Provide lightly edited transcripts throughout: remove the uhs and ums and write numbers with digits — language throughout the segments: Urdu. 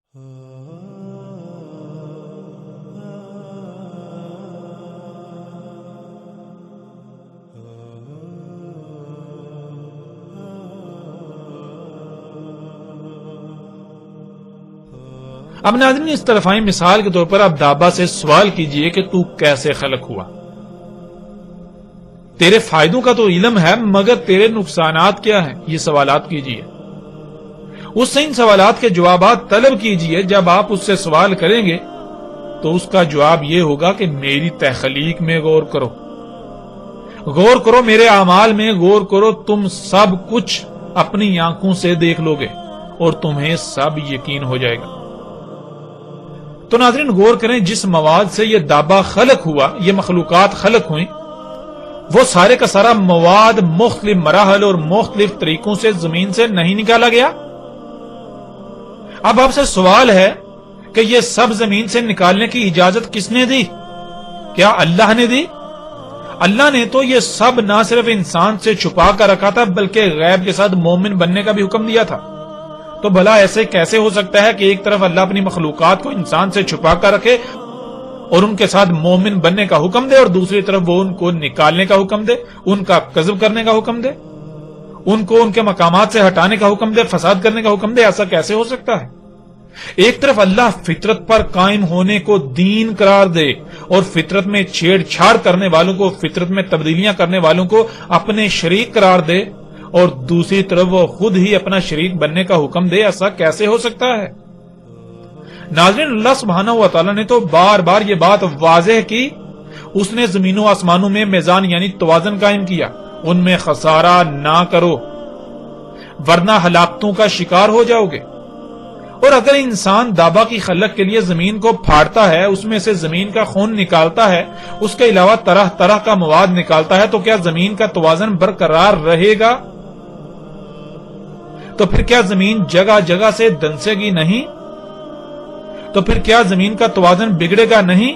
اب ناظرین، اس طرفائی مثال کے طور پر آپ دابا سے سوال کیجئے کہ تو کیسے خلق ہوا؟ تیرے فائدوں کا تو علم ہے، مگر تیرے نقصانات کیا ہیں؟ یہ سوالات کیجئے، اس سے ان سوالات کے جوابات طلب کیجئے۔ جب آپ اس سے سوال کریں گے تو اس کا جواب یہ ہوگا کہ میری تخلیق میں غور کرو، غور کرو میرے اعمال میں غور کرو، تم سب کچھ اپنی آنکھوں سے دیکھ لو گے اور تمہیں سب یقین ہو جائے گا۔ تو ناظرین غور کریں، جس مواد سے یہ دابا خلق ہوا، یہ مخلوقات خلق ہوئیں، وہ سارے کا سارا مواد مختلف مراحل اور مختلف طریقوں سے زمین سے نہیں نکالا گیا۔ اب آپ سے سوال ہے کہ یہ سب زمین سے نکالنے کی اجازت کس نے دی؟ کیا اللہ نے دی؟ اللہ نے تو یہ سب نہ صرف انسان سے چھپا کر رکھا تھا بلکہ غیب کے ساتھ مومن بننے کا بھی حکم دیا تھا۔ تو بھلا ایسے کیسے ہو سکتا ہے کہ ایک طرف اللہ اپنی مخلوقات کو انسان سے چھپا کر رکھے اور ان کے ساتھ مومن بننے کا حکم دے، اور دوسری طرف وہ ان کو نکالنے کا حکم دے، ان کا کذب کرنے کا حکم دے، ان کو ان کے مقامات سے ہٹانے کا حکم دے، فساد کرنے کا حکم دے؟ ایسا کیسے ہو سکتا ہے؟ ایک طرف اللہ فطرت پر قائم ہونے کو دین قرار دے اور فطرت میں چھیڑ چھاڑ کرنے والوں کو، فطرت میں تبدیلیاں کرنے والوں کو اپنے شریک قرار دے، اور دوسری طرف وہ خود ہی اپنا شریک بننے کا حکم دے؟ ایسا کیسے ہو سکتا ہے؟ ناظرین، اللہ سبحانہ و تعالیٰ نے تو بار بار یہ بات واضح کی، اس نے زمین و آسمانوں میں میزان یعنی توازن قائم کیا، ان میں خسارہ نہ کرو ورنہ ہلاکتوں کا شکار ہو جاؤ گے۔ اور اگر انسان دابا کی خلق کے لیے زمین کو پھاڑتا ہے، اس میں سے زمین کا خون نکالتا ہے، اس کے علاوہ طرح طرح کا مواد نکالتا ہے، تو کیا زمین کا توازن برقرار رہے گا؟ تو پھر کیا زمین جگہ جگہ سے دنسے گی نہیں؟ تو پھر کیا زمین کا توازن بگڑے گا نہیں؟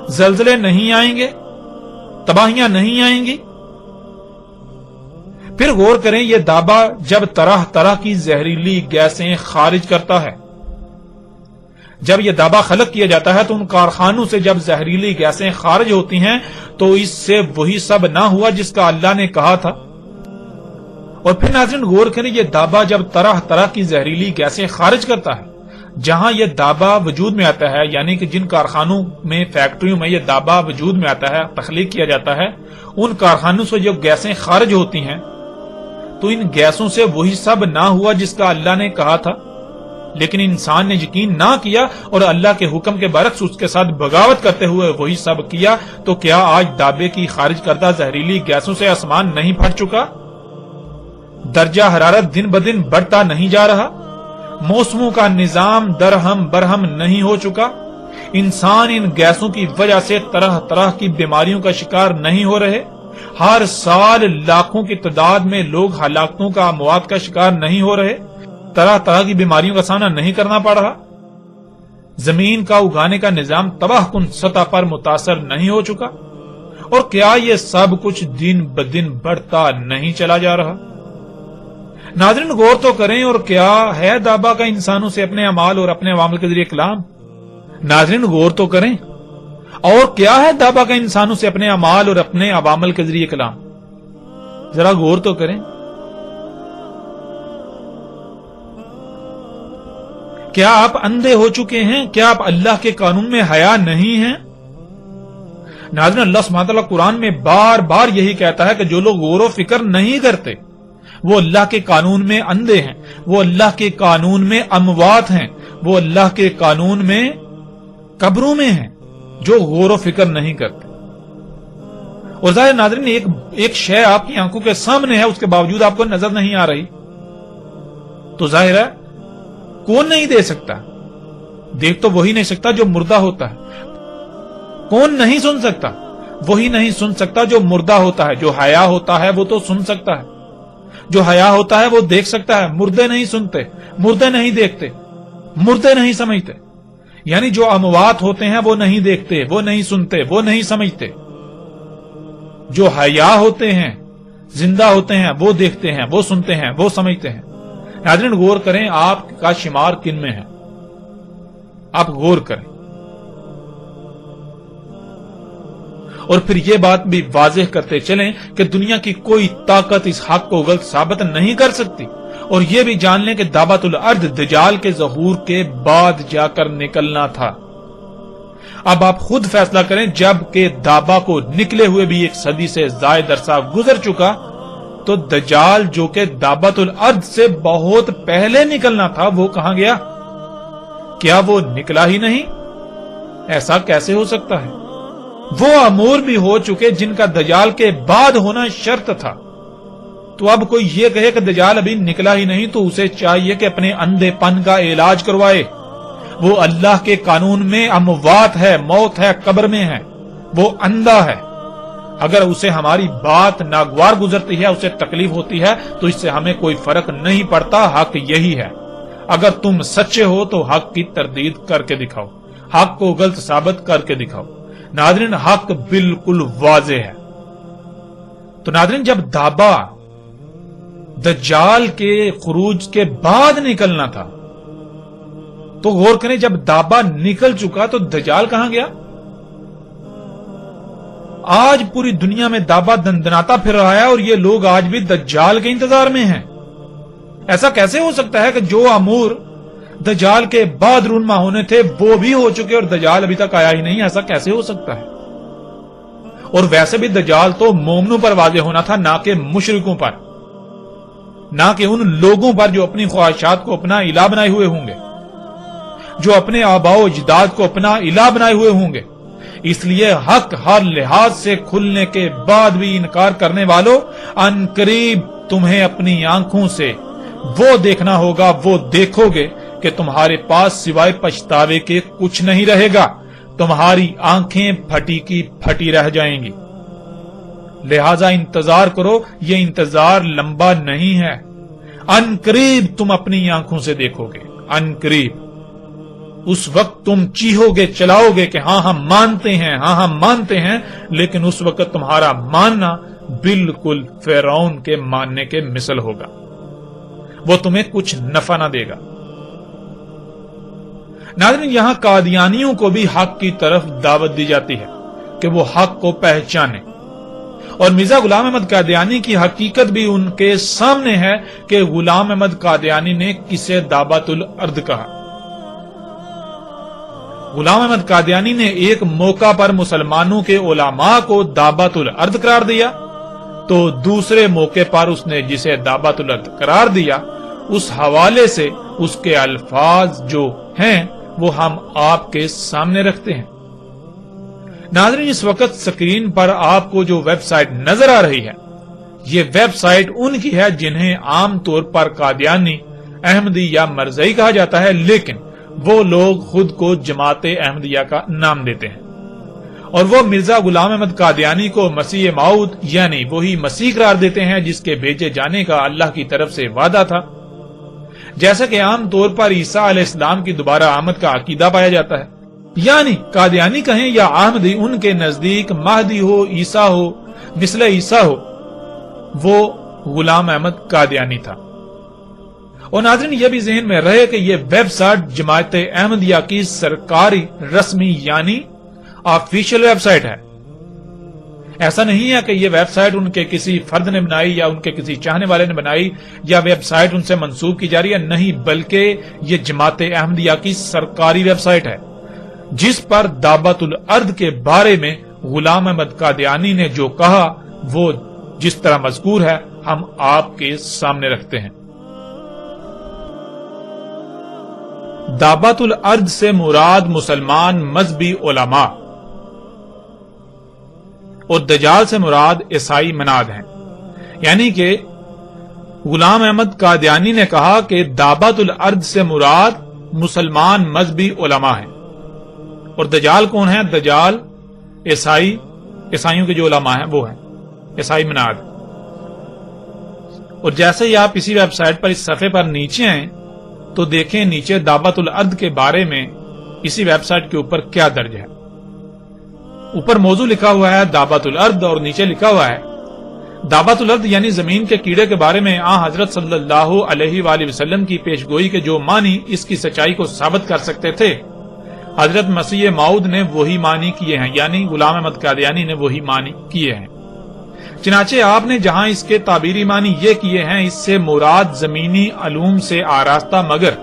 زلزلے نہیں آئیں گے؟ تباہیاں نہیں آئیں گی؟ پھر غور کریں، یہ دابا جب طرح طرح کی زہریلی گیسیں خارج کرتا ہے، جب یہ دابا خلق کیا جاتا ہے تو ان کارخانوں سے جب زہریلی گیسیں خارج ہوتی ہیں تو اس سے وہی سب نہ ہوا جس کا اللہ نے کہا تھا۔ اور پھر ناظرین غور کریں، یہ دابا جب طرح طرح کی زہریلی گیسیں خارج کرتا ہے، جہاں یہ دابا وجود میں آتا ہے، یعنی کہ جن کارخانوں میں، فیکٹریوں میں یہ دابا وجود میں آتا ہے، تخلیق کیا جاتا ہے، ان کارخانوں سے جو گیسیں خارج ہوتی ہیں تو ان گیسوں سے وہی سب نہ ہوا جس کا اللہ نے کہا تھا، لیکن انسان نے یقین نہ کیا اور اللہ کے حکم کے برعکس اس کے ساتھ بغاوت کرتے ہوئے وہی سب کیا۔ تو کیا آج دابے کی خارج کردہ زہریلی گیسوں سے آسمان نہیں پھٹ چکا؟ درجہ حرارت دن بدن بڑھتا نہیں جا رہا؟ موسموں کا نظام درہم برہم نہیں ہو چکا؟ انسان ان گیسوں کی وجہ سے طرح طرح کی بیماریوں کا شکار نہیں ہو رہے؟ ہر سال لاکھوں کی تعداد میں لوگ ہلاکتوں کا، اموات کا شکار نہیں ہو رہے؟ طرح طرح کی بیماریوں کا سامنا نہیں کرنا پڑ رہا؟ زمین کا اگانے کا نظام تباہ کن سطح پر متاثر نہیں ہو چکا؟ اور کیا یہ سب کچھ دن بدن بڑھتا نہیں چلا جا رہا؟ ناظرین غور تو کریں، اور کیا ہے دابا کا انسانوں سے اپنے اعمال اور اپنے عوامل کے ذریعے کلام؟ ناظرین غور تو کریں، اور کیا ہے دابا کا انسانوں سے اپنے اعمال اور اپنے عوامل کے ذریعے کلام؟ ذرا غور تو کریں۔ کیا آپ اندھے ہو چکے ہیں؟ کیا آپ اللہ کے قانون میں حیا نہیں ہیں؟ ناظرین اللہ سبحانہ وتعالی قرآن میں بار بار یہی کہتا ہے کہ جو لوگ غور و فکر نہیں کرتے وہ اللہ کے قانون میں اندھے ہیں، وہ اللہ کے قانون میں اموات ہیں، وہ اللہ کے قانون میں قبروں میں ہیں، جو غور و فکر نہیں کرتے۔ اور ظاہر ناظرین ایک شے آپ کی آنکھوں کے سامنے ہے، اس کے باوجود آپ کو نظر نہیں آ رہی، تو ظاہر ہے کون نہیں دے سکتا؟ دیکھ تو وہی نہیں سکتا جو مردہ ہوتا ہے۔ کون نہیں سن سکتا؟ وہی نہیں سن سکتا جو مردہ ہوتا ہے۔ جو حیا ہوتا ہے وہ تو سن سکتا ہے، جو حیا ہوتا ہے وہ دیکھ سکتا ہے۔ مردے نہیں سنتے، مردے نہیں دیکھتے، مردے نہیں سمجھتے، یعنی جو اموات ہوتے ہیں وہ نہیں دیکھتے، وہ نہیں سنتے، وہ نہیں سمجھتے۔ جو حیا ہوتے ہیں، زندہ ہوتے ہیں، وہ دیکھتے ہیں، وہ سنتے ہیں، وہ سمجھتے ہیں۔ ناظرین غور کریں آپ کا شمار کن میں ہے؟ آپ غور کریں، اور پھر یہ بات بھی واضح کرتے چلیں کہ دنیا کی کوئی طاقت اس حق کو غلط ثابت نہیں کر سکتی، اور یہ بھی جان لیں کہ دعوت الارض دجال کے ظہور کے بعد جا کر نکلنا تھا۔ اب آپ خود فیصلہ کریں، جب کہ دابا کو نکلے ہوئے بھی 1 صدی سے زائد عرصہ گزر چکا، تو دجال جو کہ دعوت الارض سے بہت پہلے نکلنا تھا وہ کہاں گیا؟ کیا وہ نکلا ہی نہیں؟ ایسا کیسے ہو سکتا ہے؟ وہ امور بھی ہو چکے جن کا دجال کے بعد ہونا شرط تھا۔ تو اب کوئی یہ کہے کہ دجال ابھی نکلا ہی نہیں تو اسے چاہیے کہ اپنے اندھے پن کا علاج کروائے۔ وہ اللہ کے قانون میں اموات ہے، موت ہے، قبر میں ہے، وہ اندھا ہے۔ اگر اسے ہماری بات ناگوار گزرتی ہے، اسے تکلیف ہوتی ہے، تو اس سے ہمیں کوئی فرق نہیں پڑتا، حق یہی ہے۔ اگر تم سچے ہو تو حق کی تردید کر کے دکھاؤ، حق کو غلط ثابت کر کے دکھاؤ۔ ناظرین، حق بالکل واضح ہے۔ تو ناظرین، جب دابا دجال کے خروج کے بعد نکلنا تھا تو غور کریں، جب دابا نکل چکا تو دجال کہاں گیا؟ آج پوری دنیا میں دابا دندناتا پھر رہا ہے، اور یہ لوگ آج بھی دجال کے انتظار میں ہیں۔ ایسا کیسے ہو سکتا ہے کہ جو امور دجال کے بعد رونما ہونے تھے وہ بھی ہو چکے اور دجال ابھی تک آیا ہی نہیں؟ ایسا کیسے ہو سکتا ہے؟ اور ویسے بھی دجال تو مومنوں پر واضح ہونا تھا، نہ کہ مشرکوں پر، نہ کہ ان لوگوں پر جو اپنی خواہشات کو اپنا الہ بنائے ہوئے ہوں گے، جو اپنے آباء و اجداد کو اپنا الہ بنائے ہوئے ہوں گے۔ اس لیے حق ہر لحاظ سے کھلنے کے بعد بھی انکار کرنے والوں، ان قریب تمہیں اپنی آنکھوں سے وہ دیکھنا ہوگا، وہ دیکھو گے کہ تمہارے پاس سوائے پچھتاوے کے کچھ نہیں رہے گا، تمہاری آنکھیں پھٹی کی پھٹی رہ جائیں گی۔ لہذا انتظار کرو، یہ انتظار لمبا نہیں ہے، ان قریب تم اپنی آنکھوں سے دیکھو گے، ان قریب۔ اس وقت تم چیخو گے، چلاؤ گے کہ ہاں ہم مانتے ہیں، ہاں ہم مانتے ہیں، لیکن اس وقت تمہارا ماننا بالکل فرعون کے ماننے کے مثل ہوگا، وہ تمہیں کچھ نفع نہ دے گا۔ ناظرین، یہاں قادیانیوں کو بھی حق کی طرف دعوت دی جاتی ہے کہ وہ حق کو پہچانے، اور مرزا غلام احمد قادیانی کی حقیقت بھی ان کے سامنے ہے کہ غلام احمد قادیانی نے کسے دعوت الارض کہا۔ غلام احمد قادیانی نے ایک موقع پر مسلمانوں کے علماء کو دعوت الارض قرار دیا، تو دوسرے موقع پر اس نے جسے دعوت الارض قرار دیا اس حوالے سے اس کے الفاظ جو ہیں وہ ہم آپ کے سامنے رکھتے ہیں۔ ناظرین، اس وقت سکرین پر آپ کو جو ویب سائٹ نظر آ رہی ہے، یہ ویب سائٹ ان کی ہے جنہیں عام طور پر قادیانی، احمدی یا مرزائی کہا جاتا ہے، لیکن وہ لوگ خود کو جماعت احمدیہ کا نام دیتے ہیں، اور وہ مرزا غلام احمد قادیانی کو مسیح موعود یعنی وہی مسیح قرار دیتے ہیں جس کے بھیجے جانے کا اللہ کی طرف سے وعدہ تھا، جیسا کہ عام طور پر عیسیٰ علیہ السلام کی دوبارہ آمد کا عقیدہ پایا جاتا ہے۔ یعنی قادیانی کہیں یا احمدی، ان کے نزدیک مہدی ہو، عیسیٰ ہو، مثل عیسیٰ ہو، وہ غلام احمد قادیانی تھا۔ اور ناظرین، یہ بھی ذہن میں رہے کہ یہ ویب سائٹ جماعت احمدیہ کی سرکاری رسمی یعنی آفیشیل ویب سائٹ ہے۔ ایسا نہیں ہے کہ یہ ویب سائٹ ان کے کسی فرد نے بنائی یا ان کے کسی چاہنے والے نے بنائی یا ویب سائٹ ان سے منسوب کی جا رہی ہے، نہیں، بلکہ یہ جماعت احمدیہ کی سرکاری ویب سائٹ ہے، جس پر دعوت الارض کے بارے میں غلام احمد قادیانی نے جو کہا وہ جس طرح مذکور ہے ہم آپ کے سامنے رکھتے ہیں۔ دعوت الارض سے مراد مسلمان مذہبی علماء اور دجال سے مراد عیسائی مناد ہیں، یعنی کہ غلام احمد قادیانی نے کہا کہ دعوت الارض سے مراد مسلمان مذہبی علماء ہیں، اور دجال کون ہیں؟ دجال عیسائیوں کے جو علماء ہیں وہ ہیں عیسائی مناد۔ اور جیسے ہی آپ اسی ویب سائٹ پر اس صفحے پر نیچے آئیں تو دیکھیں نیچے دعوت الارض کے بارے میں اسی ویب سائٹ کے اوپر کیا درج ہے۔ اوپر موضوع لکھا ہوا ہے دعوت الارض، اور نیچے لکھا ہوا ہے دعوت الارض یعنی زمین کے کیڑے کے بارے میں حضرت صلی اللہ علیہ وآلہ وسلم کی پیشگوئی کے جو معنی اس کی سچائی کو ثابت کر سکتے تھے حضرت مسیح موعود نے وہی معنی کیے ہیں، یعنی غلام احمد قادیانی نے وہی معنی کیے ہیں۔ چنانچہ آپ نے جہاں اس کے تعبیری معنی یہ کیے ہیں، اس سے مراد زمینی علوم سے آراستہ مگر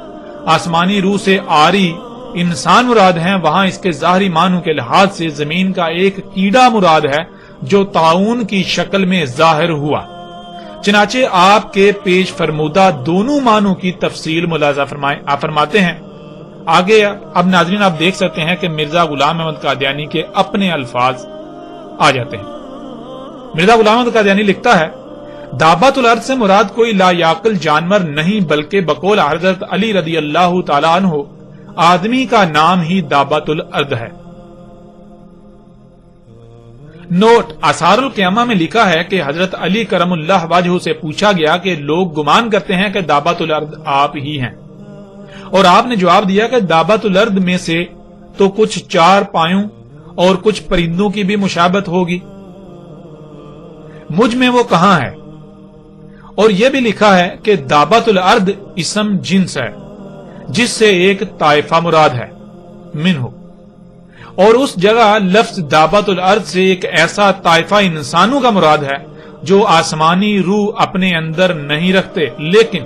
آسمانی روح سے آری انسان مراد ہیں، وہاں اس کے ظاہری معنوں کے لحاظ سے زمین کا ایک کیڑا مراد ہے جو طاعون کی شکل میں ظاہر ہوا۔ چنانچہ آپ کے پیش فرمودہ دونوں معنوں کی تفصیل ملاحظہ فرماتے ہیں۔ آگے اب ناظرین آپ دیکھ سکتے ہیں کہ مرزا غلام احمد قادیانی کے اپنے الفاظ آ جاتے ہیں۔ مرزا غلام احمد قادیانی لکھتا ہے، دابۃ الارض سے مراد کوئی لا یعقل جانور نہیں بلکہ بقول حضرت علی رضی اللہ تعالی عنہ آدمی کا نام ہی دابۃ الارض ہے۔ نوٹ آثار القیامہ میں لکھا ہے کہ حضرت علی کرم اللہ وجہہ سے پوچھا گیا کہ لوگ گمان کرتے ہیں کہ دابۃ الارض آپ ہی ہیں، اور آپ نے جواب دیا کہ دابۃ الارض میں سے تو کچھ چار پایوں اور کچھ پرندوں کی بھی مشابہت ہوگی، مجھ میں وہ کہاں ہے؟ اور یہ بھی لکھا ہے کہ دابۃ الارض اسم جنس ہے جس سے ایک طائفہ مراد ہے منہ، اور اس جگہ لفظ دابۃ الارض سے ایک ایسا طائفہ انسانوں کا مراد ہے جو آسمانی روح اپنے اندر نہیں رکھتے لیکن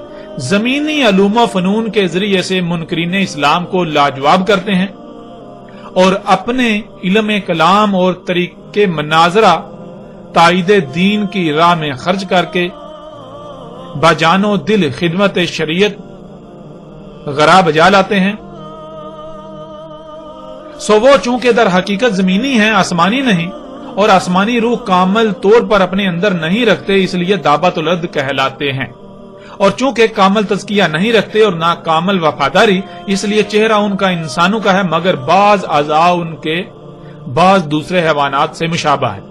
زمینی علوم و فنون کے ذریعے سے منکرین اسلام کو لاجواب کرتے ہیں اور اپنے علم کلام اور طریقے مناظرہ تائید دین کی راہ میں خرچ کر کے بجان و دل خدمت شریعت غرا بجا لاتے ہیں۔ سو وہ چونکہ در حقیقت زمینی ہیں، آسمانی نہیں، اور آسمانی روح کامل طور پر اپنے اندر نہیں رکھتے، اس لیے دابۃ الارض کہلاتے ہیں، اور چونکہ کامل تزکیہ نہیں رکھتے اور نہ کامل وفاداری، اس لیے چہرہ ان کا انسانوں کا ہے مگر بعض اعضاء ان کے بعض دوسرے حیوانات سے مشابہ ہے۔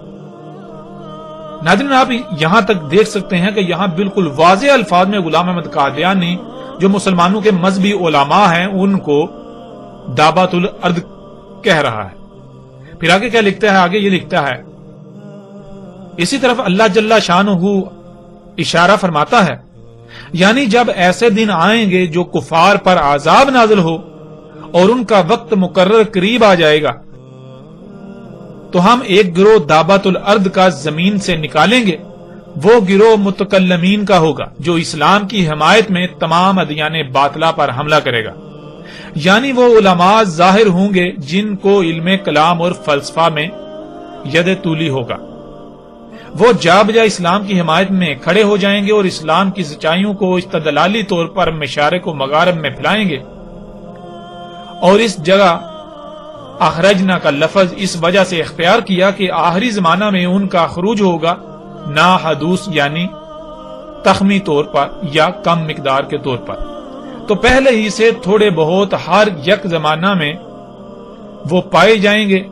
ناظرین آپ یہاں تک دیکھ سکتے ہیں کہ یہاں بالکل واضح الفاظ میں غلام احمد قادیانی جو مسلمانوں کے مذہبی علماء ہیں ان کو دابۃ الارض کہہ رہا ہے۔ پھر آگے کیا لکھتا ہے؟ آگے یہ لکھتا ہے، اسی طرف اللہ جل شانہ اشارہ فرماتا ہے، یعنی جب ایسے دن آئیں گے جو کفار پر عذاب نازل ہو اور ان کا وقت مقرر قریب آ جائے گا تو ہم ایک گروہ دابۃ الارض کا زمین سے نکالیں گے، وہ گروہ متکلمین کا ہوگا جو اسلام کی حمایت میں تمام ادیان باطلہ پر حملہ کرے گا، یعنی وہ علماء ظاہر ہوں گے جن کو علم کلام اور فلسفہ میں ید طولی ہوگا، وہ جا بجا اسلام کی حمایت میں کھڑے ہو جائیں گے اور اسلام کی سچائیوں کو استدلالی طور پر مشارق و مغارب میں پھیلائیں گے، اور اس جگہ اخرجنا کا لفظ اس وجہ سے اختیار کیا کہ آخری زمانہ میں ان کا خروج ہوگا نا حدوث یعنی تخمی طور پر یا کم مقدار کے طور پر، تو پہلے ہی سے تھوڑے بہت ہر یک زمانہ میں وہ پائے جائیں گے،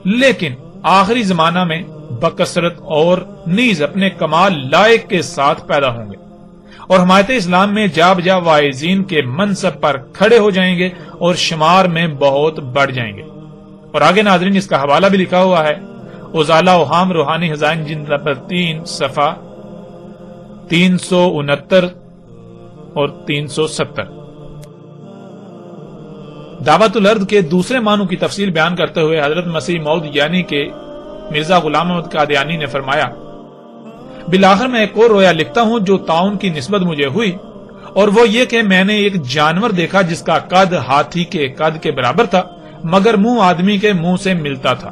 لیکن آخری زمانہ میں بکثرت اور نیز اپنے کمال لائق کے ساتھ پیدا ہوں گے اور حمایت اسلام میں جا بجا واعظین کے منصب پر کھڑے ہو جائیں گے اور شمار میں بہت بڑھ جائیں گے۔ اور آگے ناظرین اس کا حوالہ بھی لکھا ہوا ہے، ازالہ اوہام روحانی خزائن جلد نمبر 3 صفحہ 369 اور 370۔ دعوت الارض کے دوسرے معنوں کی تفصیل بیان کرتے ہوئے حضرت مسیح موعود یعنی کہ مرزا غلام احمد قادیانی نے فرمایا، بالآخر میں ایک اور رویا لکھتا ہوں جو طاعون کی نسبت مجھے ہوئی، اور وہ یہ کہ میں نے ایک جانور دیکھا جس کا قد ہاتھی کے قد کے برابر تھا مگر منہ آدمی کے منہ سے ملتا تھا،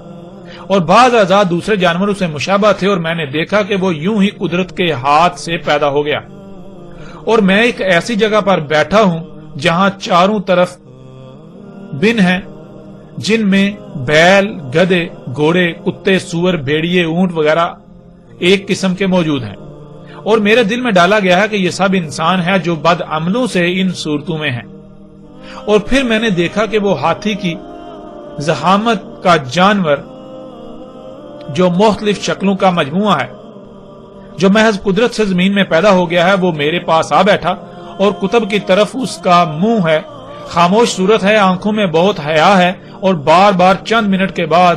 اور بعض اعضاء دوسرے جانوروں سے مشابہ تھے، اور میں نے دیکھا کہ وہ یوں ہی قدرت کے ہاتھ سے پیدا ہو گیا، اور میں ایک ایسی جگہ پر بیٹھا ہوں جہاں چاروں طرف بن ہیں جن میں بیل، گدھے، گھوڑے، کتے، سور، بھیڑیے، اونٹ وغیرہ ایک قسم کے موجود ہیں، اور میرے دل میں ڈالا گیا ہے کہ یہ سب انسان ہیں جو بد عملوں سے ان صورتوں میں ہیں، اور پھر میں نے دیکھا کہ وہ ہاتھی کی زحامت کا جانور جو مختلف شکلوں کا مجموعہ ہے جو محض قدرت سے زمین میں پیدا ہو گیا ہے، وہ میرے پاس آ بیٹھا، اور قطب کی طرف اس کا منہ ہے، خاموش صورت ہے، آنکھوں میں بہت حیا ہے، اور بار بار چند منٹ کے بعد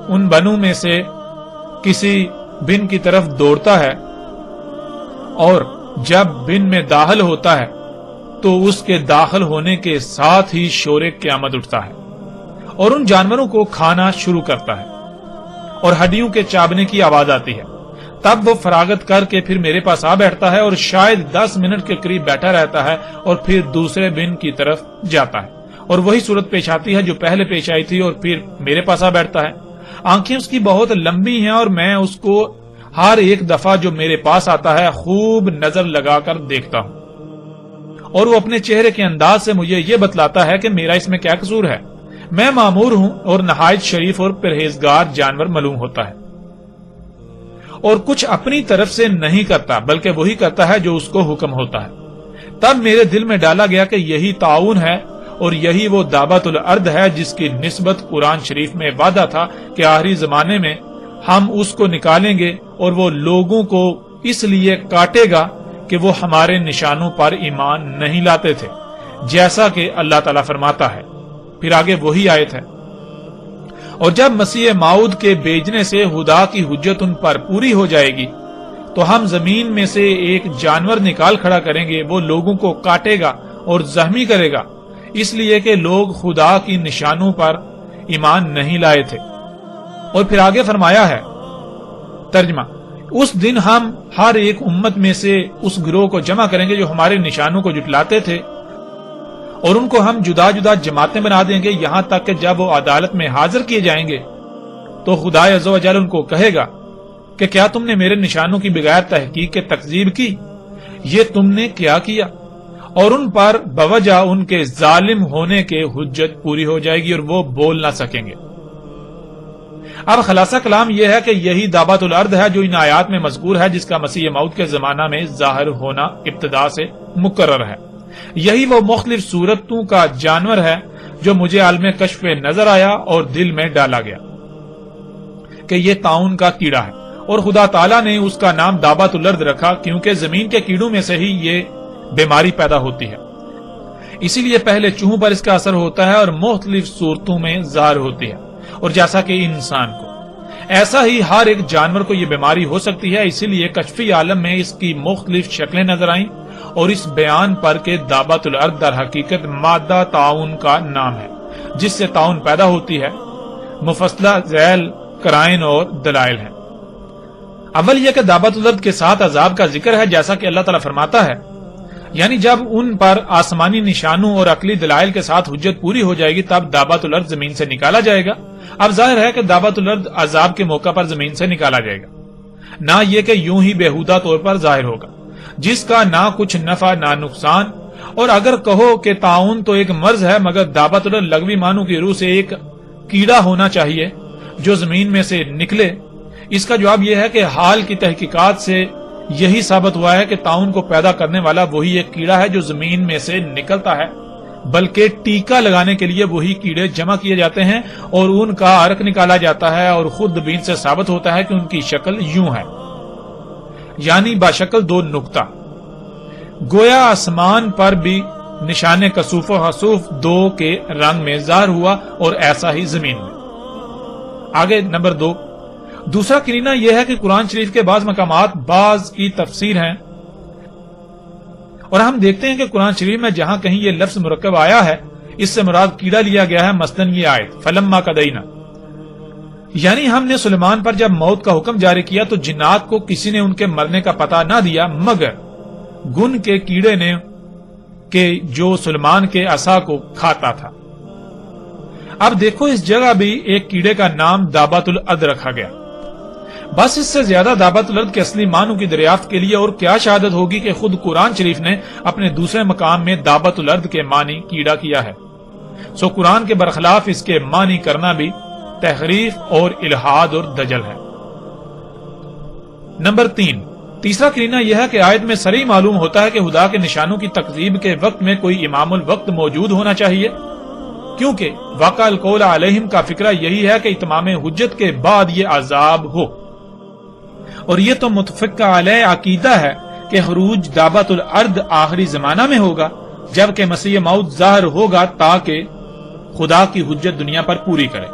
ان بنوں میں سے کسی بن کی طرف دوڑتا ہے، اور جب بن میں داخل ہوتا ہے تو اس کے داخل ہونے کے ساتھ ہی شور قیامت اٹھتا ہے، اور ان جانوروں کو کھانا شروع کرتا ہے اور ہڈیوں کے چابنے کی آواز آتی ہے۔ تب وہ فراغت کر کے پھر میرے پاس آ بیٹھتا ہے اور شاید 10 منٹ کے قریب بیٹھا رہتا ہے اور پھر دوسرے بن کی طرف جاتا ہے اور وہی صورت پیش آتی ہے جو پہلے پیش آئی تھی اور پھر میرے پاس آ بیٹھتا ہے۔ آنکھیں اس کی بہت لمبی ہیں اور میں اس کو ہر ایک دفعہ جو میرے پاس آتا ہے خوب نظر لگا کر دیکھتا ہوں اور وہ اپنے چہرے کے انداز سے مجھے یہ بتلاتا ہے کہ میرا اس میں کیا قصور ہے۔ میں مامور ہوں اور نہایت شریف اور پرہیزگار جانور معلوم ہوتا ہے اور کچھ اپنی طرف سے نہیں کرتا بلکہ وہی کرتا ہے جو اس کو حکم ہوتا ہے۔ تب میرے دل میں ڈالا گیا کہ یہی طاعون ہے اور یہی وہ دابۃ الارض ہے جس کی نسبت قرآن شریف میں وعدہ تھا کہ آخری زمانے میں ہم اس کو نکالیں گے اور وہ لوگوں کو اس لیے کاٹے گا کہ وہ ہمارے نشانوں پر ایمان نہیں لاتے تھے، جیسا کہ اللہ تعالیٰ فرماتا ہے۔ پھر آگے وہی آیت ہے، اور جب مسیح موعود کے بھیجنے سے خدا کی حجت ان پر پوری ہو جائے گی تو ہم زمین میں سے ایک جانور نکال کھڑا کریں گے، وہ لوگوں کو کاٹے گا اور زخمی کرے گا، اس لیے کہ لوگ خدا کی نشانوں پر ایمان نہیں لائے تھے۔ اور پھر آگے فرمایا ہے ترجمہ، اس دن ہم ہر ایک امت میں سے اس گروہ کو جمع کریں گے جو ہمارے نشانوں کو جھٹلاتے تھے اور ان کو ہم جدا جدا جماعتیں بنا دیں گے، یہاں تک کہ جب وہ عدالت میں حاضر کیے جائیں گے تو خدا عز و جل ان کو کہے گا کہ کیا تم نے میرے نشانوں کی بغیر تحقیق کے تکذیب کی؟ یہ تم نے کیا کیا؟ اور ان پر بوجہ ان کے ظالم ہونے کے حجت پوری ہو جائے گی اور وہ بول نہ سکیں گے۔ اب خلاصہ کلام یہ ہے کہ یہی دابۃ الارض ہے جو ان آیات میں مذکور ہے، جس کا مسیح موعود کے زمانہ میں ظاہر ہونا ابتدا سے مقرر ہے۔ یہی وہ مختلف صورتوں کا جانور ہے جو مجھے عالم کشف نظر آیا اور دل میں ڈالا گیا کہ یہ طاعون کا کیڑا ہے، اور خدا تعالیٰ نے اس کا نام دابۃ الارض رکھا کیونکہ زمین کے کیڑوں میں سے ہی یہ بیماری پیدا ہوتی ہے، اسی لیے پہلے چوہوں پر اس کا اثر ہوتا ہے اور مختلف صورتوں میں ظاہر ہوتی ہے، اور جیسا کہ انسان کو ایسا ہی ہر ایک جانور کو یہ بیماری ہو سکتی ہے، اسی لیے کشفی عالم میں اس کی مختلف شکلیں نظر آئیں اور اس بیان پر کہ دابۃ الارض در حقیقت مادہ طاعون کا نام ہے جس سے طاعون پیدا ہوتی ہے۔ مفصلہ ذیل قرائن اور دلائل ہیں۔ اول یہ کہ دابۃ الارض کے ساتھ عذاب کا ذکر ہے، جیسا کہ اللہ تعالیٰ فرماتا ہے، یعنی جب ان پر آسمانی نشانوں اور عقلی دلائل کے ساتھ حجت پوری ہو جائے گی تب دابۃ الارض زمین سے نکالا جائے گا۔ اب ظاہر ہے کہ دابۃ الارض عذاب کے موقع پر زمین سے نکالا جائے گا، نہ یہ کہ یوں ہی بیہودہ طور پر ظاہر ہوگا جس کا نہ کچھ نفع نہ نقصان۔ اور اگر کہو کہ طاعون تو ایک مرض ہے مگر دابۃ الارض لغوی معنوں کی روح سے ایک کیڑا ہونا چاہیے جو زمین میں سے نکلے، اس کا جواب یہ ہے کہ حال کی تحقیقات سے یہی ثابت ہوا ہے کہ طاعون کو پیدا کرنے والا وہی ایک کیڑا ہے جو زمین میں سے نکلتا ہے، بلکہ ٹیکا لگانے کے لیے وہی کیڑے جمع کیے جاتے ہیں اور ان کا عرق نکالا جاتا ہے، اور خود بین سے ثابت ہوتا ہے کہ ان کی شکل یوں ہے، یعنی باشکل دو نقطہ، گویا آسمان پر بھی نشان کسوف و حسوف دو کے رنگ میں ظاہر ہوا اور ایسا ہی زمین میں۔ آگے نمبر 2، دوسرا کرینہ یہ ہے کہ قرآن شریف کے بعض مقامات بعض کی تفسیر ہیں، اور ہم دیکھتے ہیں کہ قرآن شریف میں جہاں کہیں یہ لفظ مرکب آیا ہے اس سے مراد کیڑا لیا گیا ہے، مثلاً یہ آیت فلما قضینا، یعنی ہم نے سلیمان پر جب موت کا حکم جاری کیا تو جنات کو کسی نے ان کے مرنے کا پتہ نہ دیا مگر گن کے کیڑے نے کہ جو سلیمان کے عصا کو کھاتا تھا۔ اب دیکھو اس جگہ بھی ایک کیڑے کا نام دابۃ الارض رکھا گیا، بس اس سے زیادہ دابۃ الارض کے اصلی معنوں کی دریافت کے لیے اور کیا شہادت ہوگی کہ خود قرآن شریف نے اپنے دوسرے مقام میں دابۃ الارض کے معنی کیڑا کیا ہے، سو قرآن کے برخلاف اس کے معنی کرنا بھی تحریف اور الہاد اور دجل ہے۔ نمبر 3، تیسرا کرینہ یہ ہے کہ آیت میں صریح معلوم ہوتا ہے کہ خدا کے نشانوں کی تکذیب کے وقت میں کوئی امام الوقت موجود ہونا چاہیے، کیونکہ واقع القول علیہم کا فکرہ یہی ہے کہ اتمام حجت کے بعد یہ عذاب ہو، اور یہ تو متفق علیہ عقیدہ ہے کہ خروج دابۃ الارض آخری زمانہ میں ہوگا جبکہ مسیح موعود ظاہر ہوگا تاکہ خدا کی حجت دنیا پر پوری کرے۔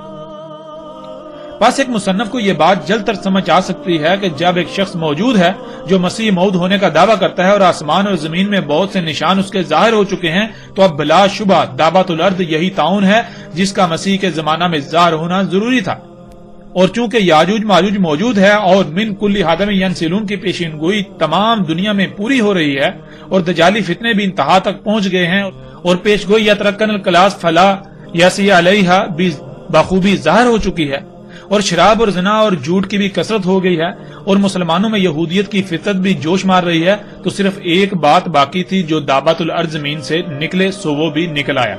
بس ایک مصنف کو یہ بات جلد تر سمجھ آ سکتی ہے کہ جب ایک شخص موجود ہے جو مسیح موعود ہونے کا دعویٰ کرتا ہے اور آسمان اور زمین میں بہت سے نشان اس کے ظاہر ہو چکے ہیں، تو اب بلا شبہ دعوت الارض یہی طاعون ہے جس کا مسیح کے زمانہ میں ظاہر ہونا ضروری تھا۔ اور چونکہ یاجوج ماجوج موجود ہے اور من کل حدم ینسلون کی پیشین گوئی تمام دنیا میں پوری ہو رہی ہے اور دجالی فتنے بھی انتہا تک پہنچ گئے ہیں اور پیش گوئی یترکن الکلاس فلا یسی علیہا بھی بخوبی ظاہر ہو چکی ہے، اور شراب اور زنا اور جھوٹ کی بھی کثرت ہو گئی ہے، اور مسلمانوں میں یہودیت کی فطرت بھی جوش مار رہی ہے، تو صرف ایک بات باقی تھی جو دعوت الارض زمین سے نکلے، سو وہ بھی نکل آیا۔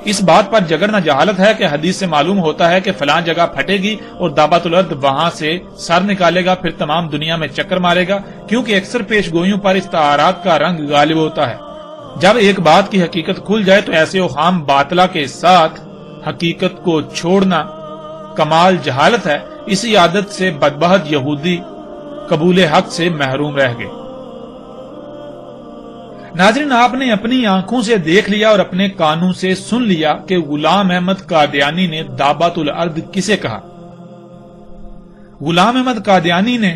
اس بات پر جگرنا جہالت ہے کہ حدیث سے معلوم ہوتا ہے کہ فلاں جگہ پھٹے گی اور دعوت الارض وہاں سے سر نکالے گا، پھر تمام دنیا میں چکر مارے گا، کیونکہ اکثر پیش گوئیوں پر استعارات کا رنگ غالب ہوتا ہے۔ جب ایک بات کی حقیقت کھل جائے تو ایسے اوہام باطلہ کے ساتھ حقیقت کو چھوڑنا کمال جہالت ہے۔ اسی عادت سے بدبخت یہودی قبول حق سے محروم رہ گئے۔ ناظرین، آپ نے اپنی آنکھوں سے دیکھ لیا اور اپنے کانوں سے سن لیا کہ غلام احمد قادیانی نے دعوت الارض کسے کہا۔ غلام احمد قادیانی نے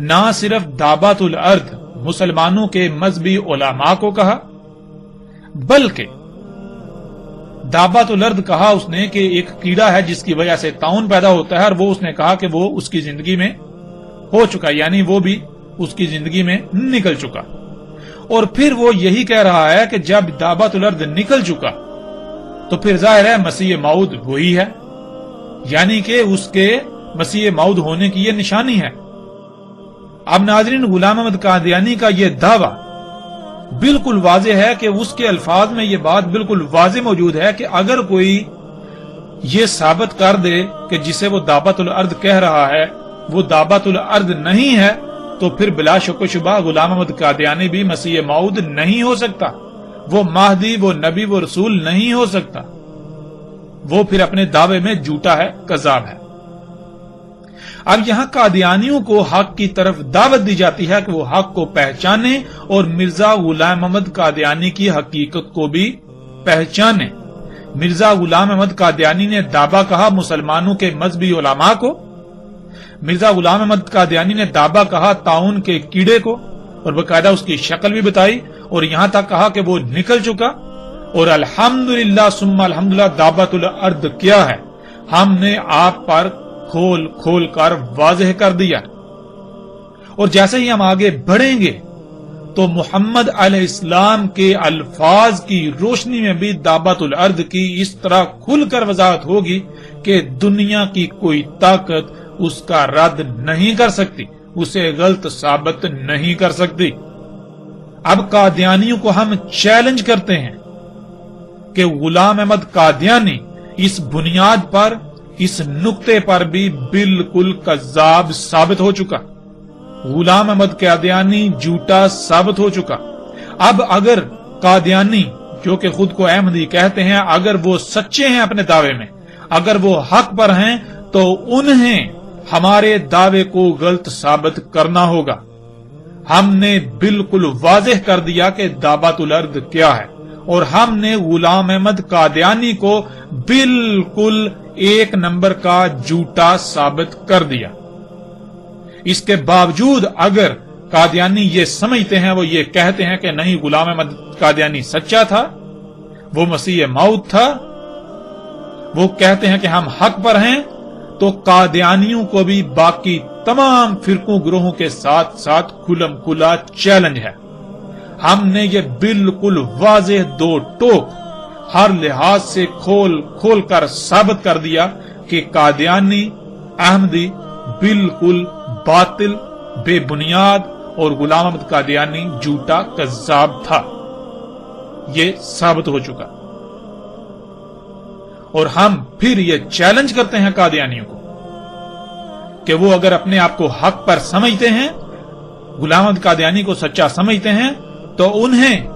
نہ صرف دعوت الارض مسلمانوں کے مذہبی علماء کو کہا، بلکہ دعوت الارض کہا اس نے کہ ایک کیڑا ہے جس کی وجہ سے طاعون پیدا ہوتا ہے، اور وہ اس نے کہا کہ وہ اس کی زندگی میں ہو چکا، یعنی وہ بھی اس کی زندگی میں نکل چکا۔ اور پھر وہ یہی کہہ رہا ہے کہ جب دعوت الارض نکل چکا تو پھر ظاہر ہے مسیح موعود وہی ہے، یعنی کہ اس کے مسیح موعود ہونے کی یہ نشانی ہے۔ اب ناظرین، غلام احمد قادیانی کا یہ دعویٰ بالکل واضح ہے کہ اس کے الفاظ میں یہ بات بالکل واضح موجود ہے کہ اگر کوئی یہ ثابت کر دے کہ جسے وہ دعوت الارض کہہ رہا ہے وہ دعوت الارض نہیں ہے، تو پھر بلا شک و شبہ غلام احمد قادیانی بھی مسیح موعود نہیں ہو سکتا، وہ مہدی، وہ نبی، وہ رسول نہیں ہو سکتا، وہ پھر اپنے دعوے میں جھوٹا ہے، کذاب ہے۔ اب یہاں قادیانیوں کو حق کی طرف دعوت دی جاتی ہے کہ وہ حق کو پہچانے اور مرزا غلام احمد قادیانی کی حقیقت کو بھی پہچانے۔ مرزا غلام احمد قادیانی نے دعویٰ کہا مسلمانوں کے مذہبی علماء کو، مرزا غلام احمد قادیانی نے دعویٰ کہا طاعون کے کیڑے کو، اور باقاعدہ اس کی شکل بھی بتائی، اور یہاں تک کہا کہ وہ نکل چکا، اور الحمدللہ ثم الحمدللہ دعوت الارض کیا ہے ہم نے آپ پر کھول کھول کر واضح کر دیا۔ اور جیسے ہی ہم آگے بڑھیں گے تو محمد علیہ السلام کے الفاظ کی روشنی میں بھی دعوت الارض کی اس طرح کھل کر وضاحت ہوگی کہ دنیا کی کوئی طاقت اس کا رد نہیں کر سکتی، اسے غلط ثابت نہیں کر سکتی۔ اب قادیانیوں کو ہم چیلنج کرتے ہیں کہ غلام احمد قادیانی اس بنیاد پر، اس نقطے پر بھی بالکل کذاب ثابت ہو چکا، غلام احمد قادیانی جھوٹا ثابت ہو چکا۔ اب اگر قادیانی جو کہ خود کو احمدی کہتے ہیں، اگر وہ سچے ہیں اپنے دعوے میں، اگر وہ حق پر ہیں، تو انہیں ہمارے دعوے کو غلط ثابت کرنا ہوگا۔ ہم نے بالکل واضح کر دیا کہ دعوت الارض کیا ہے، اور ہم نے غلام احمد قادیانی کو بالکل ایک نمبر کا جھوٹا ثابت کر دیا۔ اس کے باوجود اگر قادیانی یہ سمجھتے ہیں، وہ یہ کہتے ہیں کہ نہیں غلام احمد قادیانی سچا تھا، وہ مسیح موعود تھا، وہ کہتے ہیں کہ ہم حق پر ہیں، تو قادیانیوں کو بھی باقی تمام فرقوں گروہوں کے ساتھ ساتھ کھلم کھلا چیلنج ہے۔ ہم نے یہ بالکل واضح دو ٹوک ہر لحاظ سے کھول کھول کر ثابت کر دیا کہ قادیانی احمدی بالکل باطل، بے بنیاد، اور غلام احمد قادیانی جھوٹا کذاب تھا۔ یہ ثابت ہو چکا، اور ہم پھر یہ چیلنج کرتے ہیں قادیانیوں کو کہ وہ اگر اپنے آپ کو حق پر سمجھتے ہیں، غلام احمد قادیانی کو سچا سمجھتے ہیں، تو انہیں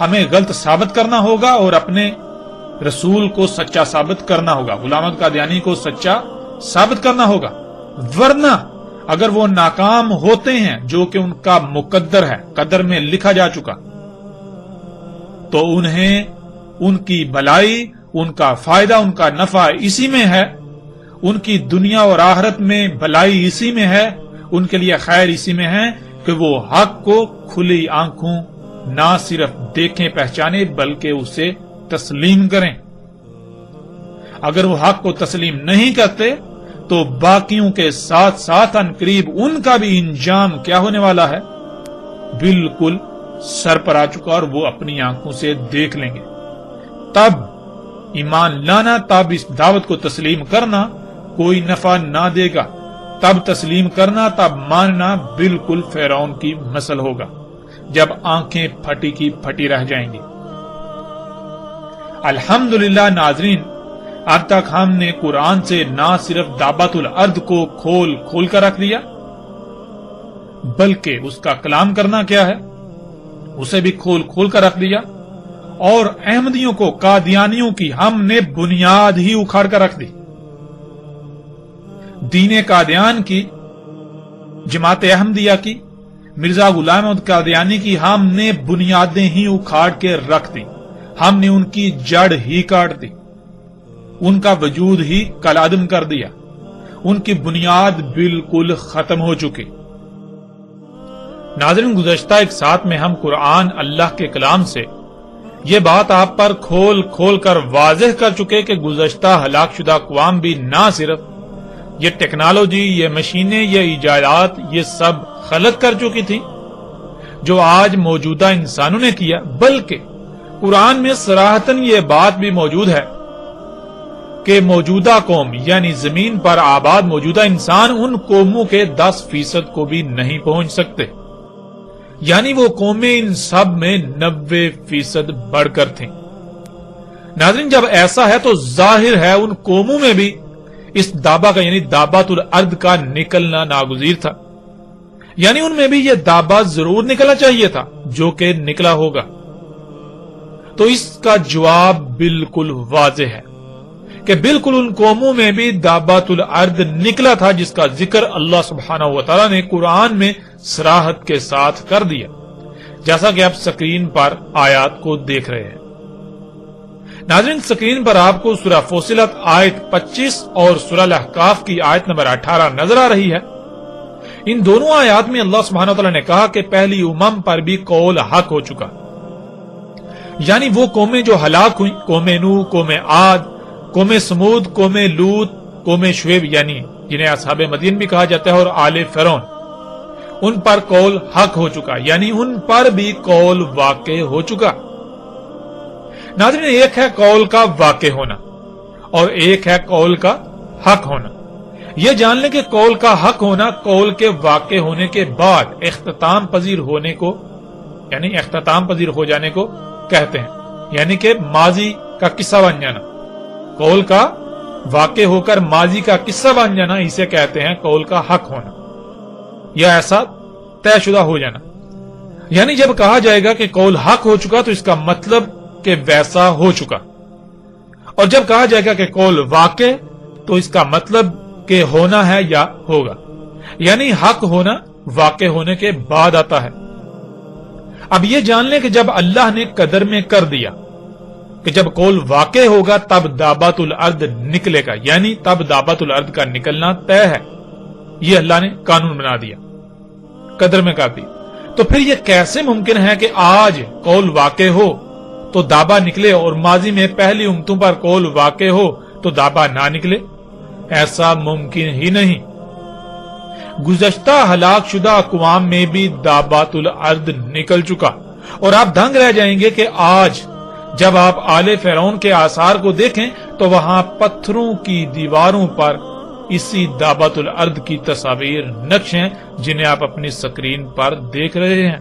ہمیں غلط ثابت کرنا ہوگا اور اپنے رسول کو سچا ثابت کرنا ہوگا، غلام احمد قادیانی کو سچا ثابت کرنا ہوگا۔ ورنہ اگر وہ ناکام ہوتے ہیں، جو کہ ان کا مقدر ہے، قدر میں لکھا جا چکا، تو انہیں ان کی بھلائی، ان کا فائدہ، ان کا نفع اسی میں ہے، ان کی دنیا اور آخرت میں بھلائی اسی میں ہے، ان کے لیے خیر اسی میں ہے کہ وہ حق کو کھلی آنکھوں نہ صرف دیکھیں پہچانے بلکہ اسے تسلیم کریں۔ اگر وہ حق کو تسلیم نہیں کرتے تو باقیوں کے ساتھ ساتھ عنقریب ان کا بھی انجام کیا ہونے والا ہے؟ بالکل سر پر آ چکا، اور وہ اپنی آنکھوں سے دیکھ لیں گے۔ تب ایمان لانا، تب اس دعوت کو تسلیم کرنا کوئی نفع نہ دے گا، تب تسلیم کرنا، تب ماننا بالکل فرعون کی مثل ہوگا جب آنکھیں پھٹی کی پھٹی رہ جائیں گی۔ الحمدللہ ناظرین، اب تک ہم نے قرآن سے نہ صرف دابۃ الارض کو کھول کھول کر رکھ دیا بلکہ اس کا کلام کرنا کیا ہے اسے بھی کھول کھول کر رکھ دیا، اور احمدیوں کو، قادیانیوں کی ہم نے بنیاد ہی اکھاڑ کر رکھ دی۔ دین قادیان کی، جماعت احمدیہ کی، مرزا غلام احمد قادیانی کی ہم نے بنیادیں ہی اکھاڑ کے رکھ دی، ہم نے ان کی جڑ ہی کاٹ دی، ان کا وجود ہی کالعدم کر دیا، ان کی بنیاد بالکل ختم ہو چکی۔ ناظرین، گزشتہ ایک ساتھ میں ہم قرآن اللہ کے کلام سے یہ بات آپ پر کھول کھول کر واضح کر چکے کہ گزشتہ ہلاک شدہ اقوام بھی نہ صرف یہ ٹیکنالوجی، یہ مشینیں، یہ ایجادات، یہ سب خلق کر چکی تھی جو آج موجودہ انسانوں نے کیا، بلکہ قرآن میں صراحتاً یہ بات بھی موجود ہے کہ موجودہ قوم یعنی زمین پر آباد موجودہ انسان ان قوموں کے 10% کو بھی نہیں پہنچ سکتے، یعنی وہ قومیں ان سب میں 90% بڑھ کر تھیں۔ ناظرین، جب ایسا ہے تو ظاہر ہے ان قوموں میں بھی اس دابہ کا یعنی دابۃ الارض کا نکلنا ناگزیر تھا، یعنی ان میں بھی یہ دابہ ضرور نکلنا چاہیے تھا جو کہ نکلا ہوگا۔ تو اس کا جواب بالکل واضح ہے کہ بالکل ان قوموں میں بھی دابۃ الارض نکلا تھا، جس کا ذکر اللہ سبحانہ و تعالیٰ نے قرآن میں صراحت کے ساتھ کر دیا، جیسا کہ آپ سکرین پر آیات کو دیکھ رہے ہیں۔ ناظرین، سکرین پر آپ کو سورہ فصلت آیت 25 اور سورہ الاحقاف کی آیت نمبر 18 نظر آ رہی ہے۔ ان دونوں آیات میں اللہ سبحانہ وتعالی نے کہا کہ پہلی امم پر بھی قول حق ہو چکا، یعنی وہ قومیں جو ہلاک ہوئیں، قوم نوح، قوم عاد، قوم سمود، قوم لوط، قوم شعیب یعنی جنہیں اصحاب مدین بھی کہا جاتا ہے، اور آل فرعون، ان پر قول حق ہو چکا، یعنی ان پر بھی قول واقع ہو چکا۔ ناظرین، ایک ہے قول کا واقع ہونا اور ایک ہے قول کا حق ہونا۔ یہ جان لیں کہ قول کا حق ہونا قول کے واقع ہونے کے بعد اختتام پذیر ہونے کو یعنی اختتام پذیر ہو جانے کو کہتے ہیں، یعنی کہ ماضی کا قصہ بن جانا۔ قول کا واقع ہو کر ماضی کا قصہ بن جانا اسے کہتے ہیں قول کا حق ہونا، یا ایسا طے شدہ ہو جانا۔ یعنی جب کہا جائے گا کہ قول حق ہو چکا تو اس کا مطلب کہ ویسا ہو چکا، اور جب کہا جائے گا کہ قول واقع تو اس کا مطلب کہ ہونا ہے یا ہوگا، یعنی حق ہونا واقع ہونے کے بعد آتا ہے۔ اب یہ جان لیں کہ جب اللہ نے قدر میں کر دیا کہ جب قول واقع ہوگا تب دابۃ الارض نکلے گا، یعنی تب دابۃ الارض کا نکلنا طے ہے، یہ اللہ نے قانون بنا دیا، قدر میں کر دی۔ تو پھر یہ کیسے ممکن ہے کہ آج قول واقع ہو تو دابا نکلے اور ماضی میں پہلی امتوں پر قول واقع ہو تو دابا نہ نکلے؟ ایسا ممکن ہی نہیں۔ گزشتہ ہلاک شدہ اقوام میں بھی دابۃ الارض نکل چکا، اور آپ دنگ رہ جائیں گے کہ آج جب آپ آل فرعون کے آثار کو دیکھیں تو وہاں پتھروں کی دیواروں پر اسی دابۃ الارض کی تصاویر نقش ہیں جنہیں آپ اپنی سکرین پر دیکھ رہے ہیں۔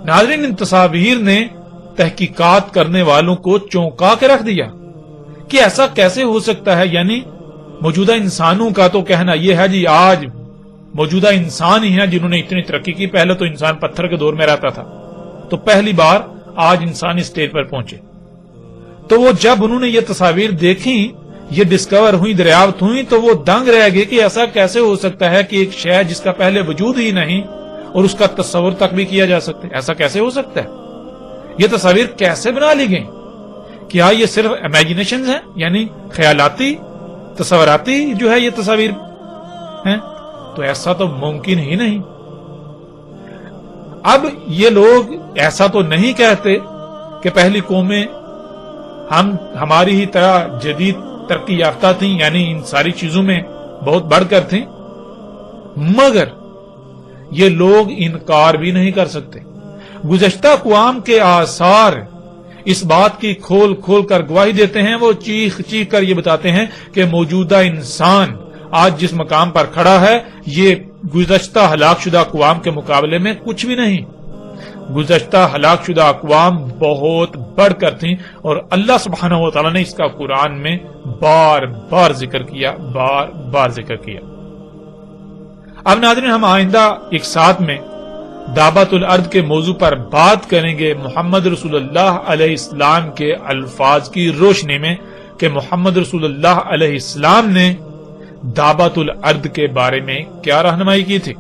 ناظرین، ان تصاویر نے تحقیقات کرنے والوں کو چونکا کے رکھ دیا کہ ایسا کیسے ہو سکتا ہے، یعنی موجودہ انسانوں کا تو کہنا یہ ہے جی آج موجودہ انسان ہی ہیں جنہوں نے اتنی ترقی کی، پہلے تو انسان پتھر کے دور میں رہتا تھا، تو پہلی بار آج انسان اس اسٹیج پر پہنچے۔ تو وہ جب انہوں نے یہ تصاویر دیکھی، یہ ڈسکور ہوئی، دریافت ہوئی، تو وہ دنگ رہ گئے کہ ایسا کیسے ہو سکتا ہے کہ ایک شے جس کا پہلے وجود ہی نہیں اور اس کا تصور تک بھی کیا جا سکتا ہے، ایسا کیسے ہو سکتا ہے؟ یہ تصاویر کیسے بنا لی گئیں؟ کیا یہ صرف امیجنیشنز ہیں، یعنی خیالاتی تصوراتی جو ہے یہ تصاویر ہیں؟ تو ایسا تو ممکن ہی نہیں۔ اب یہ لوگ ایسا تو نہیں کہتے کہ پہلی قومیں ہماری ہی طرح جدید ترقی یافتہ تھیں، یعنی ان ساری چیزوں میں بہت بڑھ کر تھیں، مگر یہ لوگ انکار بھی نہیں کر سکتے۔ گزشتہ اقوام کے آثار اس بات کی کھول کھول کر گواہی دیتے ہیں، وہ چیخ چیخ کر یہ بتاتے ہیں کہ موجودہ انسان آج جس مقام پر کھڑا ہے یہ گزشتہ ہلاک شدہ اقوام کے مقابلے میں کچھ بھی نہیں۔ گزشتہ ہلاک شدہ اقوام بہت بڑھ کر تھیں، اور اللہ سبحانہ و تعالی نے اس کا قرآن میں بار بار ذکر کیا۔ اب ناظرین، ہم آئندہ ایک ساتھ میں دعوت الارض کے موضوع پر بات کریں گے محمد رسول اللہ علیہ السلام کے الفاظ کی روشنی میں کہ محمد رسول اللہ علیہ السلام نے دعوت الارض کے بارے میں کیا رہنمائی کی تھی۔